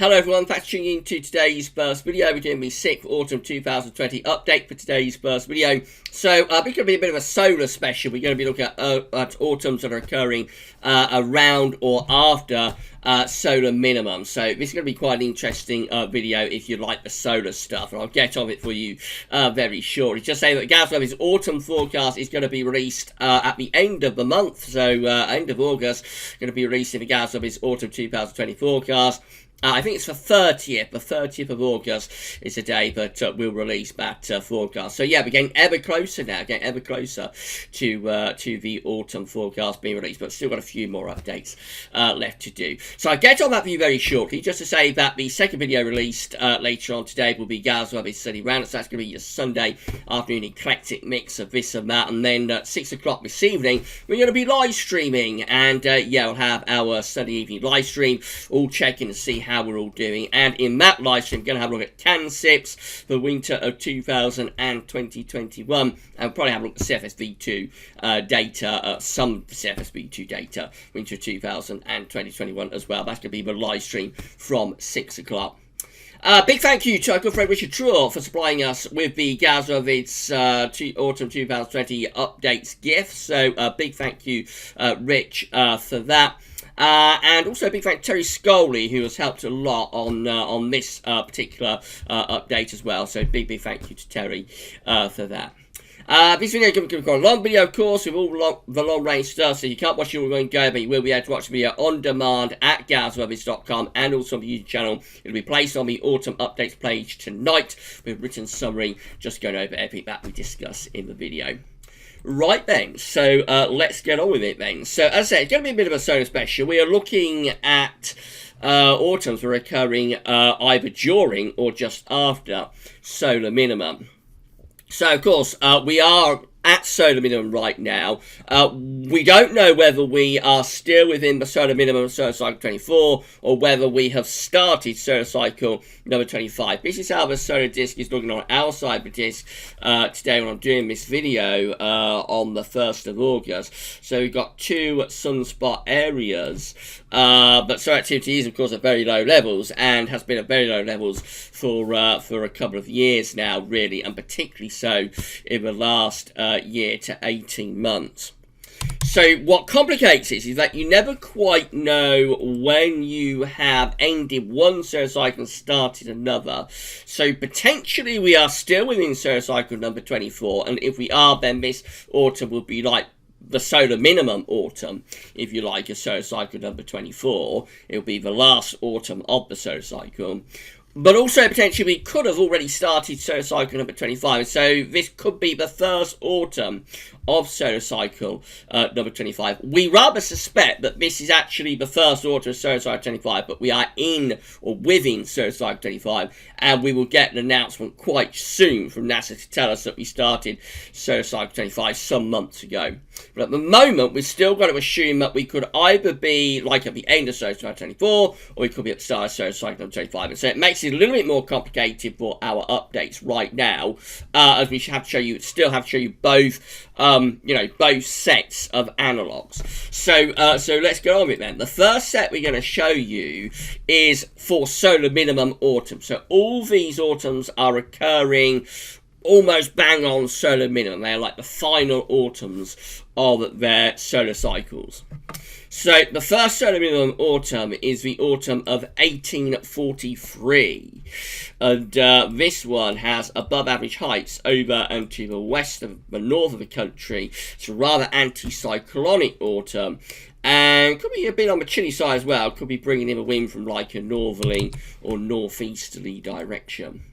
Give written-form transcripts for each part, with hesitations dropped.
Hello everyone, thanks for tuning in to today's first video. We're doing the 6th Autumn 2020 update for today's first video. So, it's going to be a bit of a solar special. We're going to be looking at autumns that are occurring around or after solar minimum. So, this is going to be quite an interesting video if you like the solar stuff. And I'll get on it for you very shortly. Just saying that the GavsWeatherVids Autumn Forecast is going to be released at the end of the month. So, end of August, going to be releasing the GavsWeatherVids Autumn 2020 Forecast. I think it's the 30th of August is the day that we'll release that forecast. So yeah, we're getting ever closer now, to the autumn forecast being released, but still got a few more updates left to do. So I'll get on that for you very shortly, just to say that the second video released later on today will be GavsWeatherVids Sunday Roundup. So that's going to be your Sunday afternoon eclectic mix of this and that, and then at 6 o'clock this evening, we're going to be live streaming, and yeah, we'll have our Sunday evening live stream, all checking to see how we're all doing, and in that live stream, we're going to have a look at can sips for winter of 2021, and we'll probably have a look at CFSV2 data, some CFSV2 data, winter 2021 as well. That's going to be the live stream from 6 o'clock. Big thank you to our good friend Richard Truell for supplying us with the GavsWeatherVids Autumn 2020 updates gift. So big thank you, Rich, for that. And also a big thank to Terry Scully, who has helped a lot on this particular update as well. So big thank you to Terry for that. This video is going to be quite a long video, of course, with all the long-range stuff, so you can't watch it all in one go, but you will be able to watch the video on demand at GavsWeatherVids.com, and also on the YouTube channel. It'll be placed on the Autumn Updates page tonight, with a written summary, just going over everything that we discuss in the video. Right then, so let's get on with it then. So, as I said, it's going to be a bit of a solar special. We are looking at autumns that are occurring either during or just after solar minimum. So, of course, we are at solar minimum right now. We don't know whether we are still within the solar minimum of solar cycle 24 or whether we have started solar cycle number 25. This is how the solar disk is looking on our side of the disk today when I'm doing this video on the 1st of August. So we've got two sunspot areas, but solar activity is of course at very low levels and has been at very low levels for a couple of years now, really, and particularly so in the last year to 18 months. So what complicates it is that you never quite know when you have ended one solar cycle and started another. So potentially we are still within solar cycle number 24, and if we are, then this autumn will be like the solar minimum autumn, if you like, a solar cycle number 24. It'll be the last autumn of the solar cycle. But also, potentially, we could have already started solar cycle number 25. So this could be the first autumn of solar cycle number 25. We rather suspect that this is actually the first autumn of solar cycle 25, but we are in or within solar cycle 25, and we will get an announcement quite soon from NASA to tell us that we started solar cycle 25 some months ago. But at the moment, we've still got to assume that we could either be like at the end of solar cycle 24, or we could be at the start of solar cycle number 25. And so it makes it a little bit more complicated for our updates right now, as we have to show you, both both sets of analogs. So let's go on with it then. The first set we're going to show you is for solar minimum autumn. So all these autumns are occurring almost bang on solar minimum. They're like the final autumns of their solar cycles. So the first solar minimum autumn is the autumn of 1843, and this one has above average heights over and to the west of the north of the country. It's a rather anticyclonic autumn, and could be a bit on the chilly side as well. Could be bringing in a wind from like a northerly or northeasterly direction.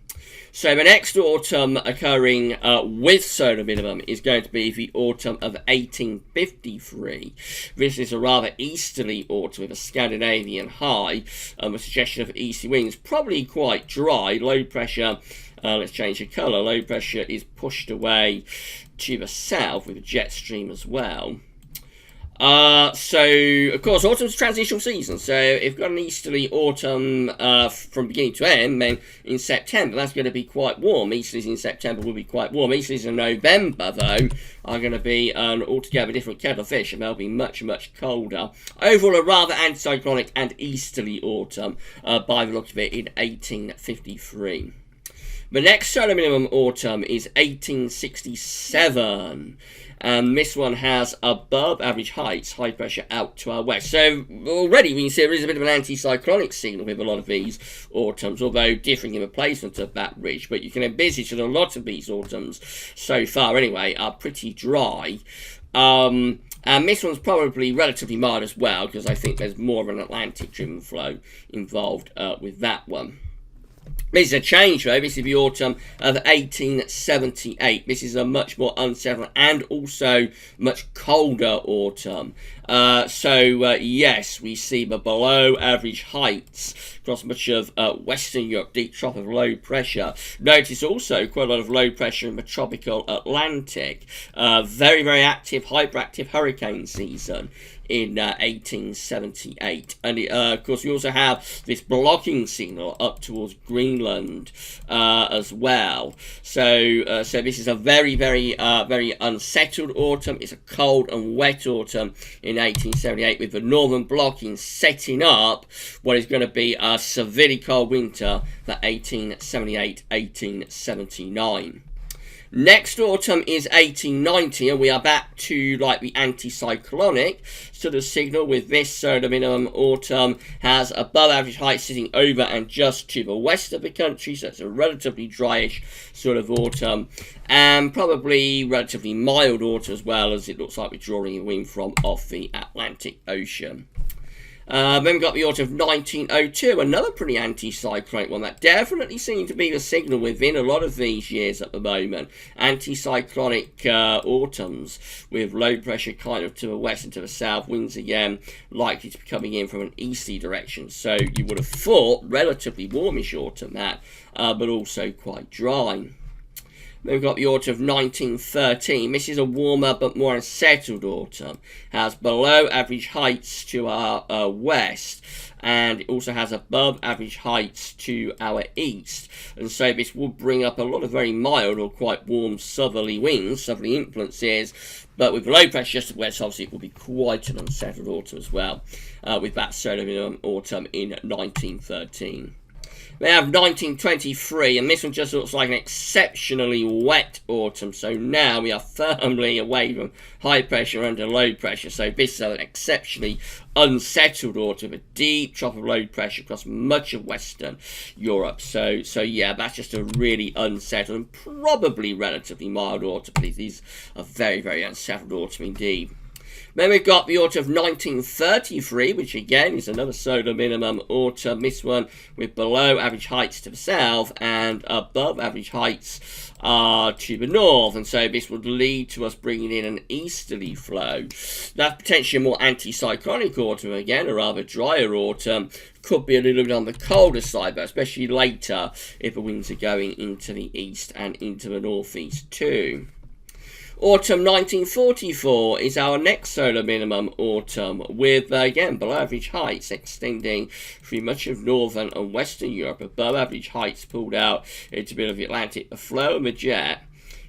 So the next autumn occurring with solar minimum is going to be the autumn of 1853. This is a rather easterly autumn with a Scandinavian high, a suggestion of easterly winds, probably quite dry. Low pressure, let's change the colour, low pressure is pushed away to the south with a jet stream as well. So, of course, autumn's a transitional season. So, if you've got an easterly autumn from beginning to end, then in September, that's going to be quite warm. Easterlies in September will be quite warm. Easterlies in November, though, are going to be an altogether different kettle of fish, and they'll be much, much colder. Overall, a rather anticyclonic and easterly autumn, by the look of it, in 1853. The next solar minimum autumn is 1867. And this one has above average heights, high pressure out to our west. So already we can see there is a bit of an anticyclonic signal with a lot of these autumns, although differing in the placement of that ridge. But you can envisage that a lot of these autumns so far anyway are pretty dry. And this one's probably relatively mild as well, because I think there's more of an Atlantic driven flow involved with that one. This is a change though. This is the autumn of 1878. This is a much more unsettled and also much colder autumn. Yes, we see the below average heights across much of Western Europe, deep trough of low pressure. Notice also quite a lot of low pressure in the tropical Atlantic. Very, very active, hyperactive hurricane season in 1878. And of course we also have this blocking signal up towards Greenland as well. So this is a very, very unsettled autumn. It's a cold and wet autumn in 1878, with the northern blocking setting up what is going to be a severely cold winter for 1878-1879. Next autumn is 1890, and we are back to like the anticyclonic sort of signal, with this solar minimum autumn has above average height sitting over and just to the west of the country, so it's a relatively dryish sort of autumn, and probably relatively mild autumn as well, as it looks like we're drawing a wind from off the Atlantic Ocean. Then we've got the autumn of 1902, another pretty anticyclonic one. That definitely seems to be the signal within a lot of these years at the moment. Anticyclonic autumns with low pressure kind of to the west and to the south. Winds again likely to be coming in from an easterly direction. So you would have thought relatively warmish autumn that, but also quite dry. Then we've got the autumn of 1913. This is a warmer but more unsettled autumn. Has below average heights to our west, and it also has above average heights to our east. And so this would bring up a lot of very mild or quite warm southerly winds, southerly influences. But with low pressure just to the west, obviously it will be quite an unsettled autumn as well, with that solar minimum autumn in 1913. We have 1923, and this one just looks like an exceptionally wet autumn. So now we are firmly away from high pressure under low pressure. So this is an exceptionally unsettled autumn, a deep trough of low pressure across much of Western Europe. So yeah, that's just a really unsettled and probably relatively mild autumn. These are very, very unsettled autumn indeed. Then we've got the autumn of 1933, which again is another solar minimum autumn. This one with below average heights to the south and above average heights to the north. And so this would lead to us bringing in an easterly flow. That's potentially a more anticyclonic autumn again, a rather drier autumn. Could be a little bit on the colder side, but especially later if the winds are going into the east and into the northeast too. Autumn 1944 is our next solar minimum autumn, with again below average heights extending through much of northern and western Europe. Above average heights pulled out into a bit of the Atlantic, the flow and the jet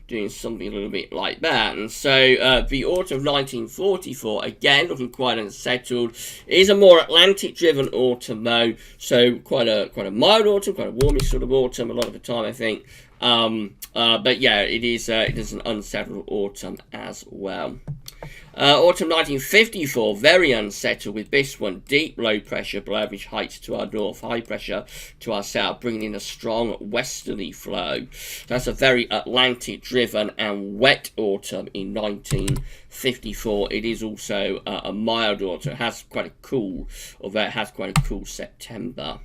doing something a little bit like that. And so the autumn of 1944, again looking quite unsettled. It is a more Atlantic driven autumn though, so quite a mild autumn, quite a warmish sort of autumn a lot of the time I think. But yeah, it is an unsettled autumn as well. Autumn 1954, very unsettled with this one. Deep low pressure below average heights to our north, high pressure to our south, bringing in a strong westerly flow. That's a very Atlantic driven and wet autumn in 1954. It is also a mild autumn. It has quite a cool, although it has quite a cool September.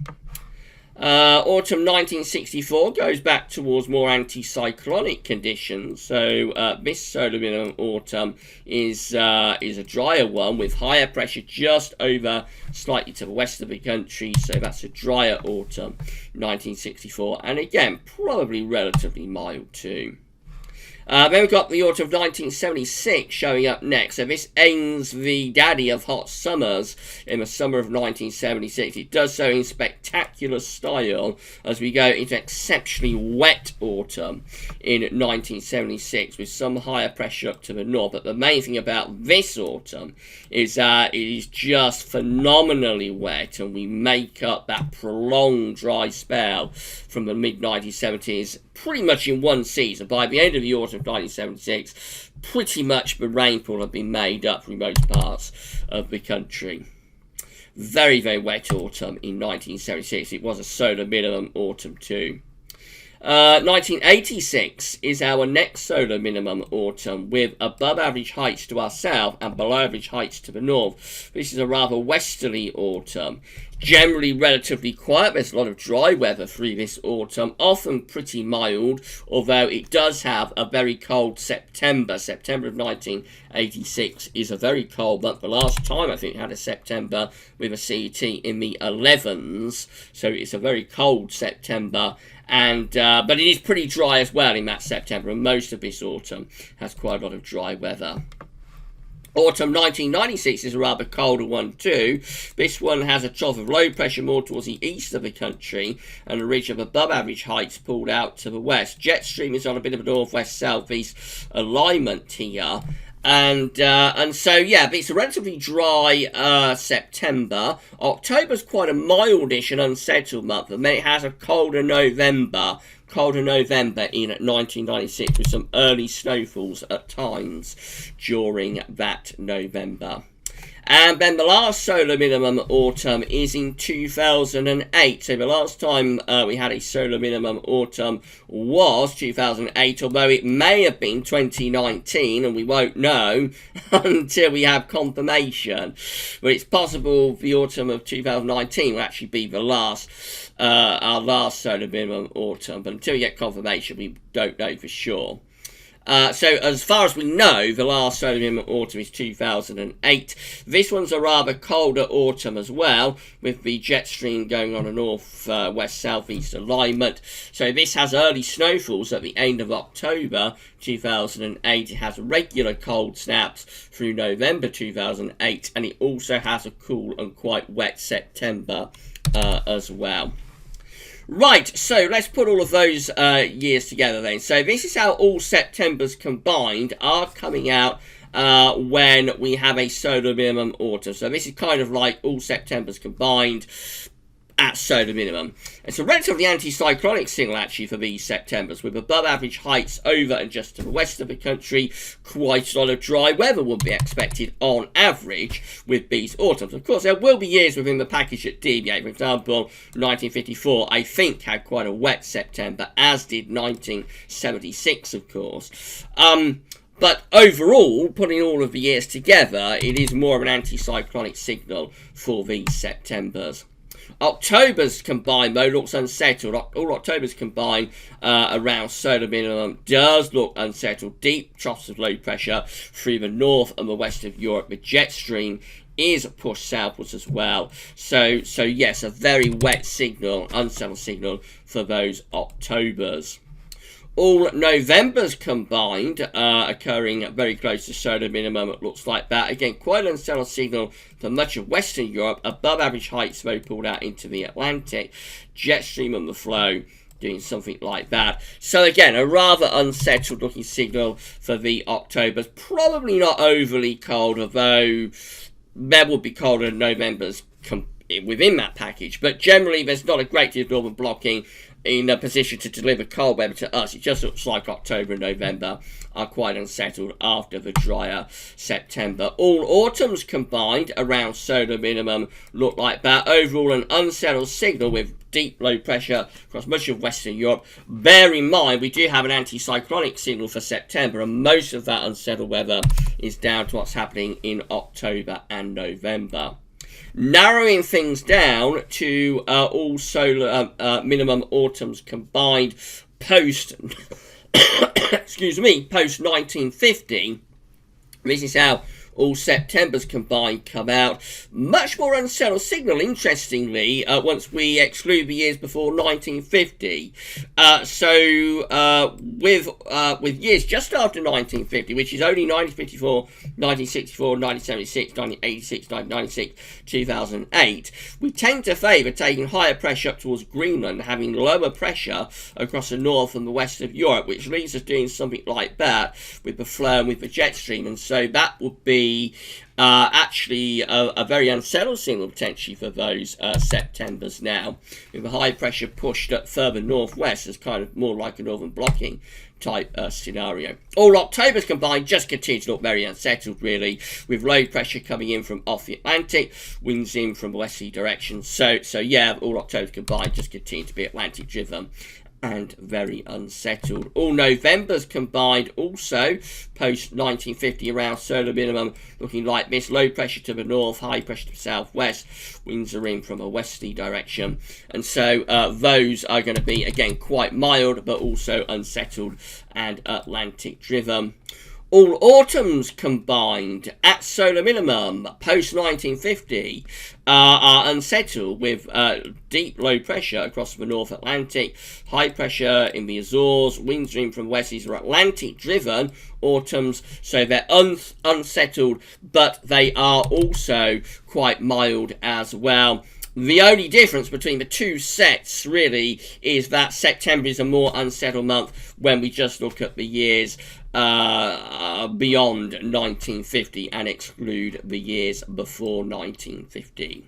Autumn 1964 goes back towards more anticyclonic conditions. So this solar minimum autumn is a drier one with higher pressure just over slightly to the west of the country. So that's a drier autumn 1964, and again probably relatively mild too. Then we've got the autumn of 1976 showing up next. So this ends the daddy of hot summers in the summer of 1976. It does so in spectacular style as we go into exceptionally wet autumn in 1976 with some higher pressure up to the north. But the main thing about this autumn is that it is just phenomenally wet, and we make up that prolonged dry spell from the mid-1970s pretty much in one season. By the end of the autumn of 1976, pretty much the rainfall had been made up from most parts of the country. Very, very wet autumn in 1976. It was a solar minimum autumn too. 1986 is our next solar minimum autumn with above average heights to our south and below average heights to the north. This is a rather westerly autumn. Generally relatively quiet. There's a lot of dry weather through this autumn, often pretty mild, although it does have a very cold September. September of 1986 is a very cold month. The last time I think it had a September with a CET in the 11s, so it's a very cold September. And but it is pretty dry as well in that September, and most of this autumn has quite a lot of dry weather. Autumn 1996 is a rather colder one too. This one has a trough of low pressure more towards the east of the country and a ridge of above average heights pulled out to the west. Jet stream is on a bit of a northwest southeast alignment here. And so, yeah, but it's a relatively dry September. October's quite a mildish and unsettled month, and then it has a colder November in 1996 with some early snowfalls at times during that November. And then the last solar minimum autumn is in 2008. So the last time we had a solar minimum autumn was 2008, although it may have been 2019, and we won't know until we have confirmation. But it's possible the autumn of 2019 will actually be the last, our last solar minimum autumn. But until we get confirmation, we don't know for sure. So as far as we know, the last solar minimum autumn is 2008. This one's a rather colder autumn as well, with the jet stream going on a north-west-southeast alignment. So this has early snowfalls at the end of October 2008. It has regular cold snaps through November 2008, and it also has a cool and quite wet September as well. Right, so let's put all of those years together then. So this is how all Septembers combined are coming out when we have a solar minimum autumn. So this is kind of like all Septembers combined at solar minimum. It's a relatively anticyclonic signal actually for these Septembers, with above average heights over and just to the west of the country. Quite a lot of dry weather would be expected on average with these autumns. Of course, there will be years within the package that deviate. For example, 1954 I think had quite a wet September, as did 1976 of course. But overall, putting all of the years together, it is more of an anticyclonic signal for these Septembers. October's combined though looks unsettled. All October's combined around solar minimum does look unsettled. Deep troughs of low pressure through the north and the west of Europe. The jet stream is pushed southwards as well. So yes, a very wet signal, unsettled signal for those Octobers. All Novembers combined occurring very close to solar minimum. It looks like that. Again, quite an unsettled signal for much of Western Europe. Above average heights though pulled out into the Atlantic. Jet stream on the flow doing something like that. So again, a rather unsettled looking signal for the Octobers. Probably not overly cold, although there will be colder Novembers within that package. But generally there's not a great deal of northern blocking in a position to deliver cold weather to us. It just looks like October and November are quite unsettled after the drier September. All autumns combined around solar minimum look like that. Overall an unsettled signal with deep low pressure across much of Western Europe. Bear in mind we do have an anticyclonic signal for September, and most of that unsettled weather is down to what's happening in October and November. Narrowing things down to all solar minimum autumns combined post excuse me, post 1950. This is how all Septembers combined come out. Much more unsettled signal, interestingly, once we exclude the years before 1950. With years just after 1950, which is only 1954, 1964, 1976, 1986, 1996, 2008, we tend to favour taking higher pressure up towards Greenland, having lower pressure across the north and the west of Europe, which leaves us doing something like that with the flow and with the jet stream. And so that would be actually a very unsettled signal potentially for those Septembers now, with the high pressure pushed up further northwest as kind of more like a northern blocking type scenario. All Octobers combined just continue to look very unsettled, really, with low pressure coming in from off the Atlantic, winds in from the westerly direction. So yeah, all Octobers combined just continue to be Atlantic driven and very unsettled. All Novembers combined also post 1950 around solar minimum, looking like this: low pressure to the north, high pressure to the southwest, winds are in from a westerly direction, and so those are going to be again quite mild but also unsettled and Atlantic driven. All autumns combined at solar minimum post 1950 are unsettled, with deep low pressure across the North Atlantic, high pressure in the Azores, winds in from west. These are Atlantic driven autumns, so they're unsettled, but they are also quite mild as well. The only difference between the two sets really is that September is a more unsettled month when we just look at the years beyond 1950 and exclude the years before 1950.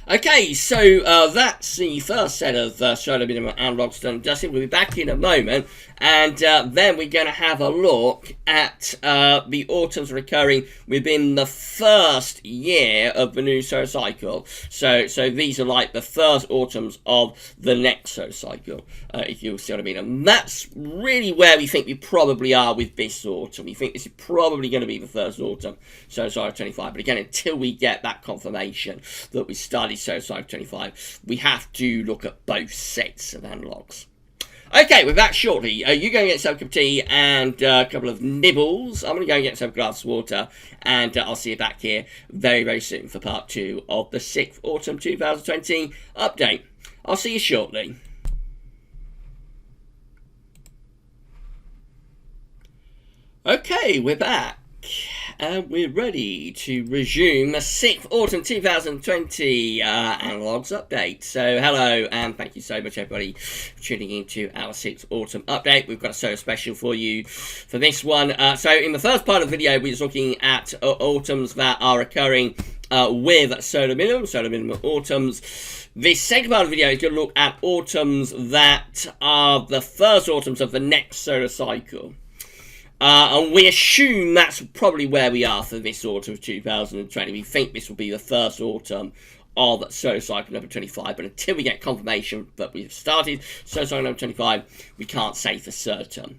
Okay, so that's the first set of solar minimum analogues done and dusted. We'll be back in a moment, and then we're going to have a look at the autumns recurring within the first year of the new solar cycle. So these are like the first autumns of the next solar cycle, if you see what I mean. And that's really where we think we probably are with this autumn. We think this is probably going to be the first autumn solar cycle 25. But again, until we get that confirmation that we started solar cycle 25, we have to look at both sets of analogues. Okay, we're back shortly. You go and get some cup of tea and a couple of nibbles. I'm going to go and get some glass of water, and I'll see you back here very, very soon for part 2 of the 6th Autumn 2020 update. I'll see you shortly. Okay, we're back. And we're ready to resume the 6th Autumn 2020 Analogues update. So hello and thank you so much everybody for tuning into our 6th Autumn update. We've got a solar special for you for this one. So in the first part of the video we were looking at autumns that are occurring with solar minimum autumns. This second part of the video is going to look at autumns that are the first autumns of the next solar cycle. And we assume that's probably where we are for this autumn of 2020. We think this will be the first autumn of solar cycle number 25, but until we get confirmation that we've started solar cycle number 25, we can't say for certain.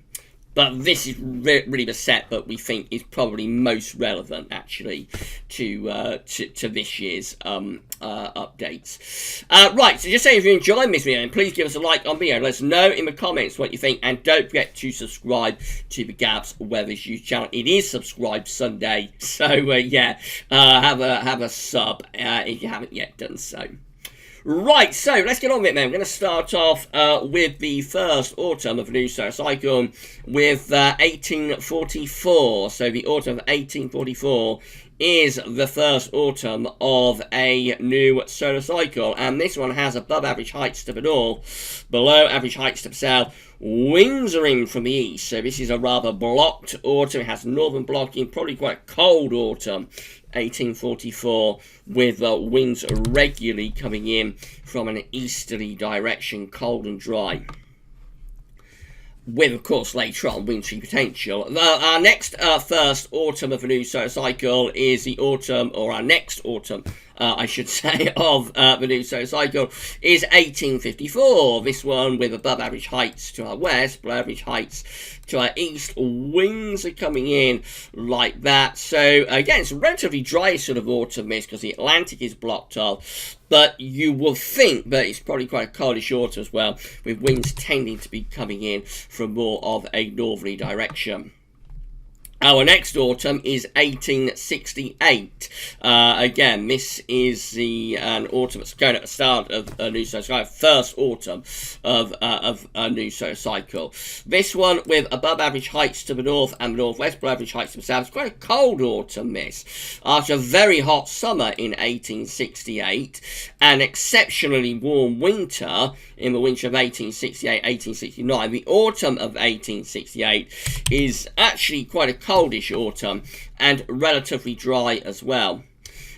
But this is really the set that we think is probably most relevant, actually, to this year's updates. Right, so just say if you're enjoying this video, please give us a like on the video. Let us know in the comments what you think, and don't forget to subscribe to the GavsWeatherVids YouTube channel. It is Subscribe Sunday, so yeah, have a sub if you haven't yet done so. Right, so let's get on with it then. We're going to start off with the first autumn of the new solar cycle with 1844. So the autumn of 1844 is the first autumn of a new solar cycle. And this one has above average heights to the north, below average heights to the south. Winds are in from the east, so this is a rather blocked autumn. It has northern blocking, probably quite a cold autumn. 1844, with winds regularly coming in from an easterly direction, cold and dry, with of course later on wintry potential. Our next first autumn of a new solar cycle is the autumn, or our next autumn I should say, of the new solar cycle is 1854. This one with above average heights to our west, below average heights to our east. Winds are coming in like that. So again, it's a relatively dry sort of autumn mist because the Atlantic is blocked off. But you will think that it's probably quite a coldish autumn as well, with winds tending to be coming in from more of a northerly direction. Our next autumn is 1868. Again, this is an autumn that's going at the start of a new solar cycle, first autumn of a new solar cycle. This one with above average heights to the north and northwest, below average heights to the south. It's quite a cold autumn, this. After a very hot summer in 1868, an exceptionally warm winter in the winter of 1868-1869, the autumn of 1868 is actually quite a coldish autumn and relatively dry as well.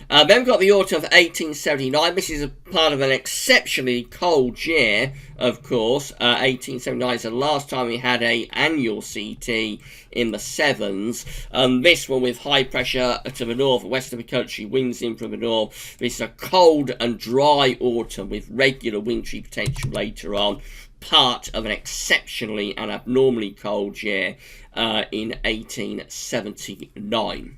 Then we've got the autumn of 1879. This is a part of an exceptionally cold year, of course. 1879 is the last time we had an annual CT in the 7s. This one with high pressure to the north, west of the country, winds in from the north. This is a cold and dry autumn with regular wintry potential later on. Part of an exceptionally and abnormally cold year in 1879.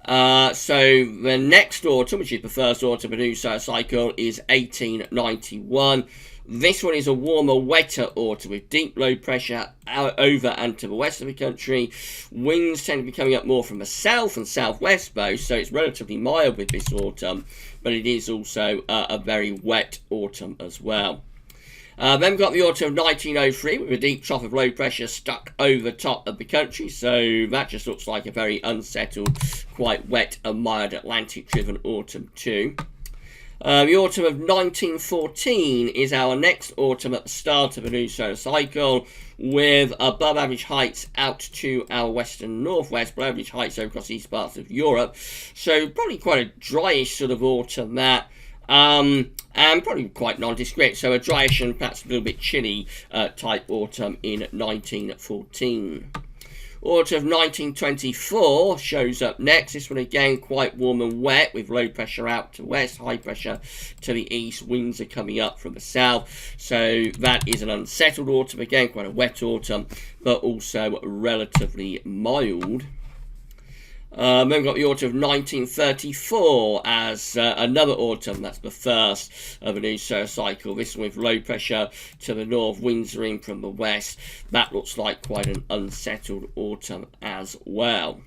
So the next autumn, which is the first autumn of a new solar cycle, is 1891. This one is a warmer, wetter autumn with deep low pressure over and to the west of the country. Winds tend to be coming up more from the south and southwest both, so it's relatively mild with this autumn, but it is also a very wet autumn as well. Then we've got the autumn of 1903 with a deep trough of low pressure stuck over the top of the country, so that just looks like a very unsettled, quite wet and mild Atlantic-driven autumn too. The autumn of 1914 is our next autumn at the start of a new solar cycle, with above average heights out to our western northwest, below average heights over across east parts of Europe. So probably quite a dryish sort of autumn that. And probably quite nondescript, so a dryish and perhaps a little bit chilly type autumn in 1914. Autumn of 1924 shows up next. This one again quite warm and wet with low pressure out to west, high pressure to the east. Winds are coming up from the south, so that is an unsettled autumn again, quite a wet autumn, but also relatively mild. Then we've got the autumn of 1934 as another autumn. That's the first of a new solar cycle. This one with low pressure to the north, winds are in from the west. That looks like quite an unsettled autumn as well.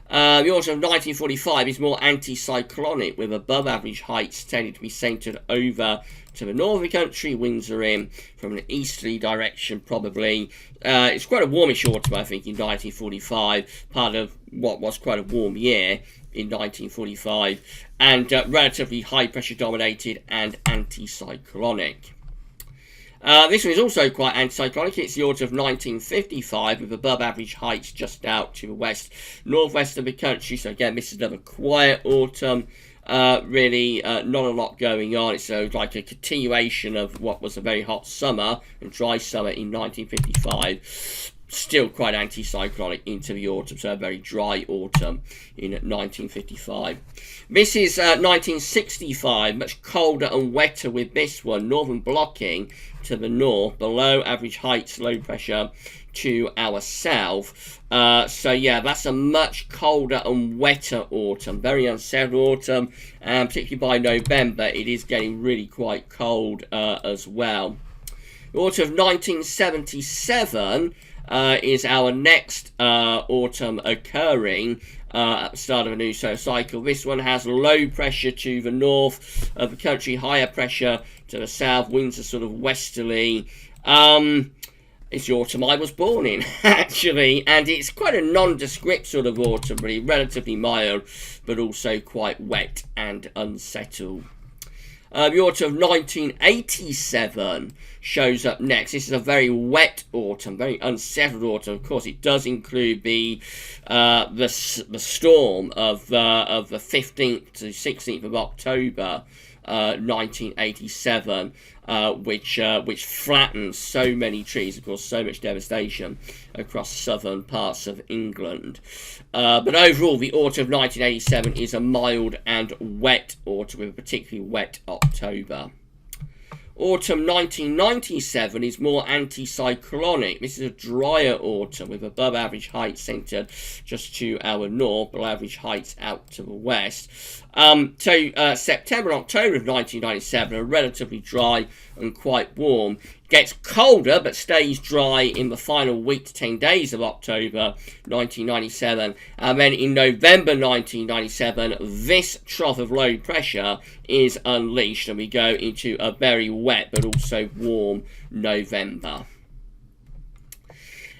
The autumn of 1945 is more anticyclonic, with above average heights tending to be centred over to the north of the country. Winds are in from an easterly direction probably. It's quite a warmish autumn, I think, in 1945, part of what was quite a warm year in 1945, and relatively high pressure dominated and anticyclonic. This one is also quite anticyclonic. It's the autumn of 1955 with above average heights just out to the west, northwest of the country. So again, this is another quiet autumn. Really not a lot going on. It's like a continuation of what was a very hot summer and dry summer in 1955. Still quite anticyclonic into the autumn, so a very dry autumn in 1955. This is 1965, much colder and wetter with this one. Northern blocking to the north, below average heights, low pressure to our south. So yeah, that's a much colder and wetter autumn, very unsettled autumn, and particularly by November it is getting really quite cold as well. The autumn of 1977 is our next autumn occurring at the start of a new solar cycle. This one has low pressure to the north of the country, higher pressure to the south, winds are sort of westerly. It's the autumn I was born in, actually, and it's quite a nondescript sort of autumn, really relatively mild, but also quite wet and unsettled. The autumn of 1987 shows up next. This is a very wet autumn, very unsettled autumn. Of course, it does include the storm of the 15th to 16th of October, 1987, which flattened so many trees, of course, so much devastation across southern parts of England. But overall, the autumn of 1987 is a mild and wet autumn with a particularly wet October. Autumn 1997 is more anticyclonic. This is a drier autumn with above average heights centred just to our north, below average heights out to the west. September and October of 1997 are relatively dry and quite warm. Gets colder but stays dry in the final week to 10 days of October 1997. And then in November 1997, this trough of low pressure is unleashed and we go into a very wet but also warm November.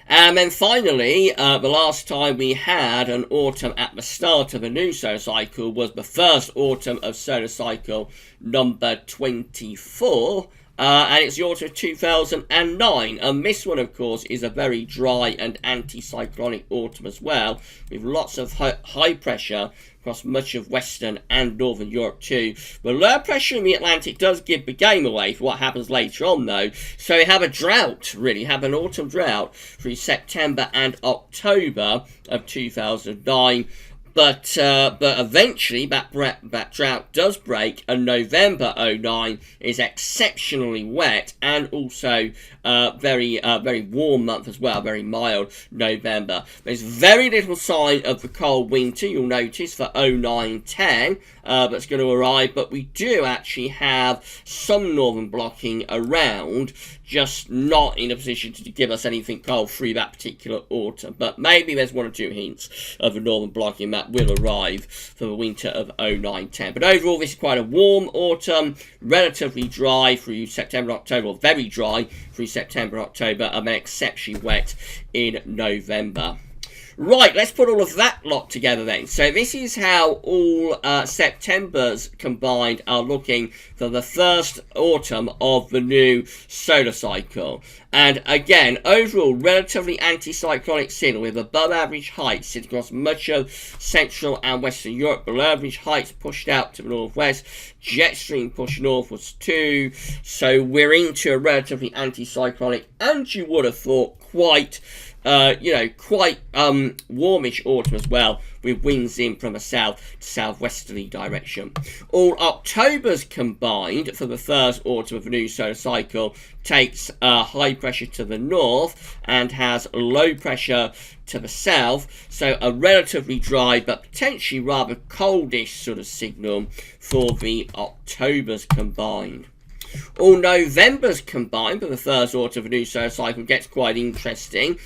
And then finally, the last time we had an autumn at the start of a new solar cycle was the first autumn of solar cycle number 24. And it's the autumn of 2009, and this one of course is a very dry and anticyclonic autumn as well, with lots of high pressure across much of Western and Northern Europe too. The low pressure in the Atlantic does give the game away for what happens later on though, so we have a drought, really, have an autumn drought through September and October of 2009. But eventually that drought does break, and November 09 is exceptionally wet and also very warm month as well, very mild November. There's very little sign of the cold winter, you'll notice, for 09-10 that's going to arrive, but we do actually have some northern blocking around, just not in a position to give us anything cold through that particular autumn. But maybe there's one or two hints of a northern blocking that will arrive for the winter of 09-10. But overall, this is quite a warm autumn, relatively dry through September, October, or very dry through September, October, and then exceptionally wet in November. Right, let's put all of that lot together then. So this is how all Septembers combined are looking for the first autumn of the new solar cycle. And again, overall, relatively anticyclonic signal with above average heights sitting across much of Central and Western Europe. Below average heights pushed out to the northwest. Jet stream pushed northwards too. So we're into a relatively anticyclonic, and you would have thought quite warmish autumn as well, with winds in from a south to southwesterly direction. All Octobers combined for the first autumn of the new solar cycle takes high pressure to the north and has low pressure to the south, so a relatively dry but potentially rather coldish sort of signal for the Octobers combined. All Novembers combined for the first autumn of a new solar cycle gets quite interesting.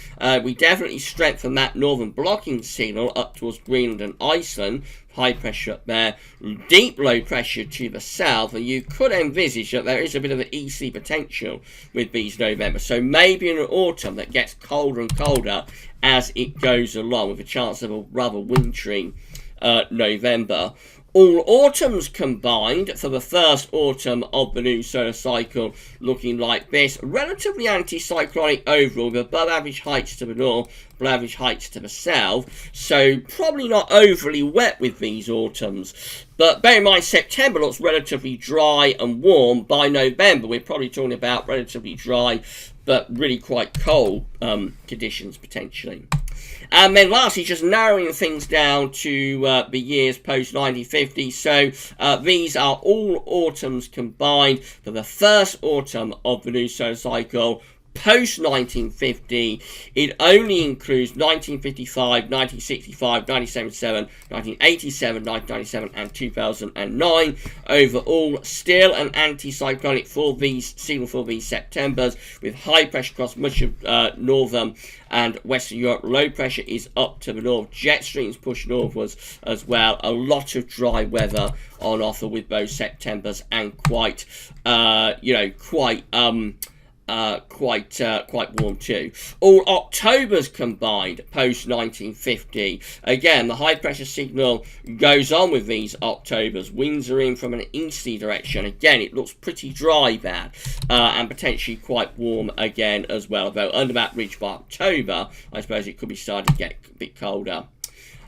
We definitely strengthen that northern blocking signal up towards Greenland and Iceland. High pressure up there, deep low pressure to the south, and you could envisage that there is a bit of an EC potential with these November. So maybe in an autumn that gets colder and colder as it goes along, with a chance of a rather wintry November. All autumns combined for the first autumn of the new solar cycle looking like this. Relatively anticyclonic overall, with above average heights to the north, below average heights to the south. So probably not overly wet with these autumns. But bear in mind, September looks relatively dry and warm. By November, we're probably talking about relatively dry but really quite cold conditions potentially. And then lastly, just narrowing things down to the years post-1950. So these are all autumns combined for the first autumn of the new solar cycle. Post-1950, it only includes 1955, 1965, 1977, 1987, 1997, and 2009. Overall, still an anticyclonic for these signal for these Septembers, with high pressure across much of northern and Western Europe. Low pressure is up to the north. Jet streams push northwards as well. A lot of dry weather on offer with both Septembers, and quite warm too. All Octobers combined post 1950. Again, the high pressure signal goes on with these Octobers. Winds are in from an easterly direction. Again, it looks pretty dry there, and potentially quite warm again as well. Though under that ridge by October, I suppose it could be starting to get a bit colder.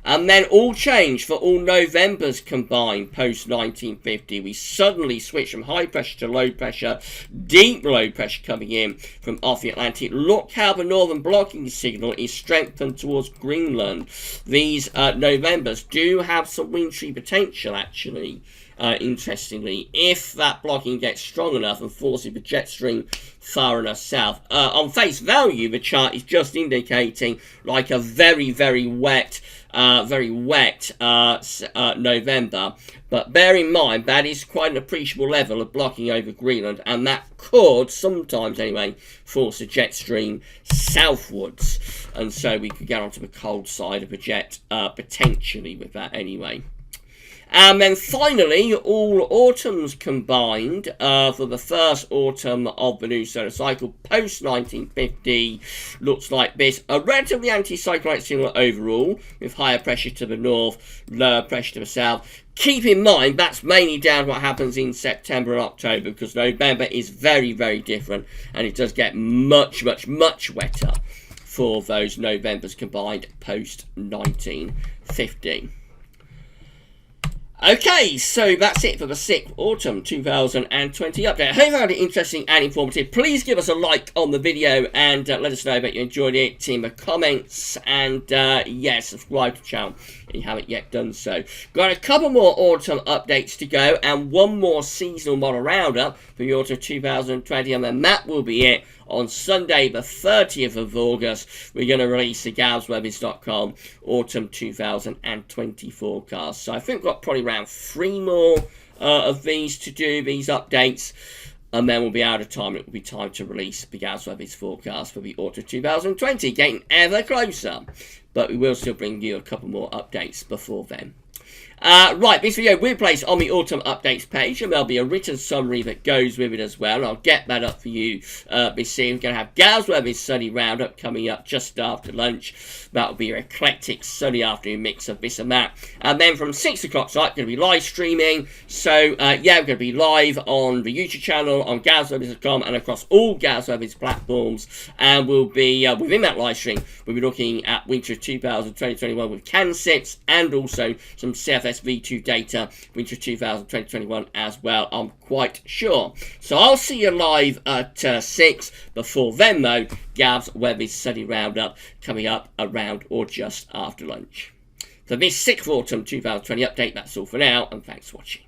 And then all change for all Novembers combined post-1950. We suddenly switch from high pressure to low pressure, deep low pressure coming in from off the Atlantic. Look how the northern blocking signal is strengthened towards Greenland. These Novembers do have some wintry potential actually. interestingly, if that blocking gets strong enough and forces the jet stream far enough south. On face value, the chart is just indicating like a very, very wet November. But bear in mind, that is quite an appreciable level of blocking over Greenland, and that could, sometimes anyway, force the jet stream southwards. And so we could get onto the cold side of the jet, potentially with that anyway. And then finally, all autumns combined for the first autumn of the new solar cycle post-1950 looks like this. A relatively anticyclonic signal overall, with higher pressure to the north, lower pressure to the south. Keep in mind, that's mainly down to what happens in September and October, because November is very, very different, and it does get much, much, much wetter for those Novembers combined post-1950. Okay, so that's it for the 6th Autumn 2020 update. I hope you found it interesting and informative. Please give us a like on the video and let us know that you enjoyed it in the comments. And yeah, subscribe to the channel if you haven't yet done so. Got a couple more autumn updates to go and one more seasonal model roundup for the autumn 2020. And then that will be it. On Sunday, the 30th of August, we're going to release the GavsWeatherVids.com Autumn 2020 forecast. So I think we've got probably around 3 more of these to do, these updates. And then we'll be out of time. It will be time to release the GavsWeatherVids forecast for the Autumn 2020. Getting ever closer. But we will still bring you a couple more updates before then. Right, this video will be placed on the autumn updates page, and there'll be a written summary that goes with it as well. And I'll get that up for you this evening. We're going to have GavsWeatherVids Sunny Roundup coming up just after lunch. That'll be an eclectic sunny afternoon mix of this and that. And then from 6 o'clock tonight, going to be live streaming. So, yeah, we're going to be live on the YouTube channel, on GavsWeatherVids.com, and across all GavsWeatherVids platforms. And we'll be, within that live stream, we'll be looking at winter 2020-21 with CanSIPs and also some CFS V2 data, winter 2020-21 as well, I'm quite sure. So I'll see you live at 6. Before then, though, GavsWeatherVids Sunny Roundup coming up around or just after lunch. For this 6th Autumn 2020 update, that's all for now, and thanks for watching.